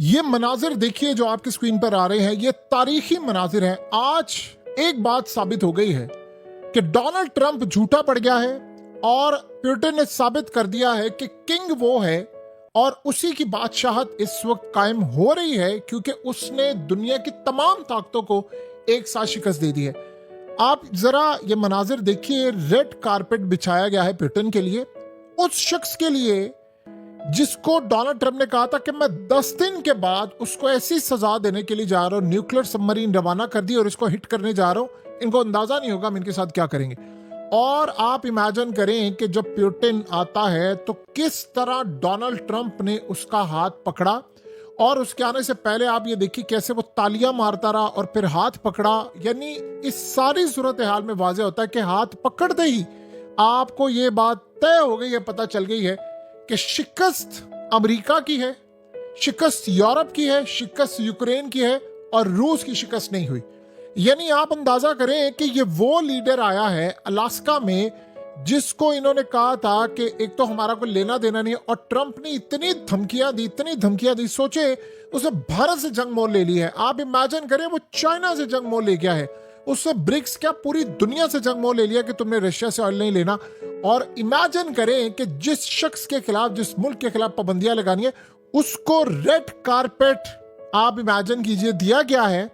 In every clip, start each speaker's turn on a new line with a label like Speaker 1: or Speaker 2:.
Speaker 1: ये मनाजिर देखिए जो आपकी स्क्रीन पर आ रहे हैं, ये तारीखी मनाजिर हैं। आज एक बात साबित हो गई है कि डोनाल्ड ट्रंप झूठा पड़ गया है और पुतिन ने साबित कर दिया है कि किंग वो है और उसी की बादशाहत इस वक्त कायम हो रही है, क्योंकि उसने दुनिया की तमाम ताकतों को एक साथ शिकस्त दे दी है। आप जरा ये मनाजिर देखिए, रेड कारपेट बिछाया गया है पुतिन के लिए, उस शख्स के लिए जिसको डोनाल्ड ट्रंप ने कहा था कि मैं 10 दिन के बाद उसको ऐसी सजा देने के लिए जा रहा हूं, न्यूक्लियर सबमरीन रवाना कर दी और इसको हिट करने जा रहा हूं, इनको अंदाजा नहीं होगा हम इनके साथ क्या करेंगे। और आप इमेजिन करें कि जब पुतिन आता है तो किस तरह डोनाल्ड ट्रंप ने उसका हाथ पकड़ा, और उसके आने से पहले आप ये देखिए कैसे वो तालियां मारता रहा और फिर हाथ पकड़ा। यानी इस सारी सूरत हाल में वाज़ेह होता है कि हाथ पकड़ते ही आपको ये बात तय हो गई है, पता चल गई है कि शिकस्त अमेरिका की है, शिकस्त यूरोप की है, शिकस्त यूक्रेन की है और रूस की शिकस्त नहीं हुई। यानी आप अंदाजा करें कि ये वो लीडर आया है अलास्का में जिसको इन्होंने कहा था कि एक तो हमारा कोई लेना देना नहीं है, और ट्रंप ने इतनी धमकियां दी, सोचे उसे भारत से जंग मोल ले ली है। आप इमेजिन करें वो चाइना से जंग मोल ले गया है, उससे ब्रिक्स क्या पूरी दुनिया से जंग मोल ले लिया कि तुमने रशिया से ऑयल नहीं लेना। और इमेजिन करें कि जिस शख्स के खिलाफ, जिस मुल्क के खिलाफ पाबंदियां लगानी है, उसको रेड कारपेट आप इमेजिन कीजिए दिया गया है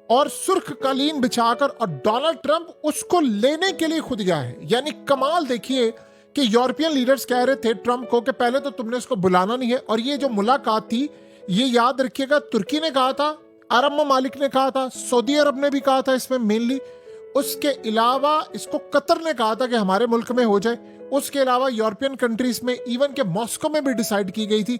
Speaker 1: और सुर्ख कालीन बिछाकर, और डोनाल्ड ट्रंप उसको लेने के लिए खुद गया है। यानी कमाल देखिए कि यूरोपियन लीडर्स कह रहे थे ट्रंप को कि पहले तो तुमने उसको बुलाना नहीं है, और ये जो मुलाकात थी ये याद रखिएगा तुर्की ने कहा था, अरब ममालिक ने कहा था, सऊदी अरब ने भी कहा था इसमें मेनली, उसके अलावा इसको कतर ने कहा था कि हमारे मुल्क में हो जाए, उसके अलावा यूरोपियन कंट्रीज में, इवन के मॉस्को में भी डिसाइड की गई थी,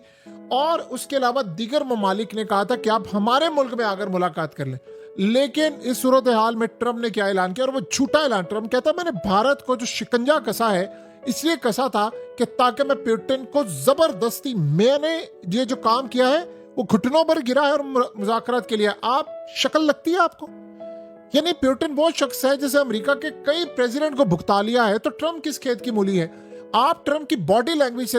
Speaker 1: और उसके अलावा दीगर ममालिक ने कहा था कि आप हमारे मुल्क में आकर मुलाकात कर लें। लेकिन इस सूरत हाल में ट्रंप ने क्या ऐलान किया, और वो झूठा ऐलान। ट्रंप कहता मैंने भारत को जो शिकंजा कसा है इसलिए कसा था कि ताकि मैं पुतिन को जबरदस्ती, मैंने ये जो काम किया है वो घुटनों पर गिरा है और मुज़ाकरात के लिए। आप शक्ल लगती है आपको? यानी पुतिन वो शख्स है जिसे अमेरिका के कई प्रेसिडेंट को भुगता लिया है, तो ट्रंप किस खेत की मूली है? आप ट्रंप की बॉडी लैंग्वेज से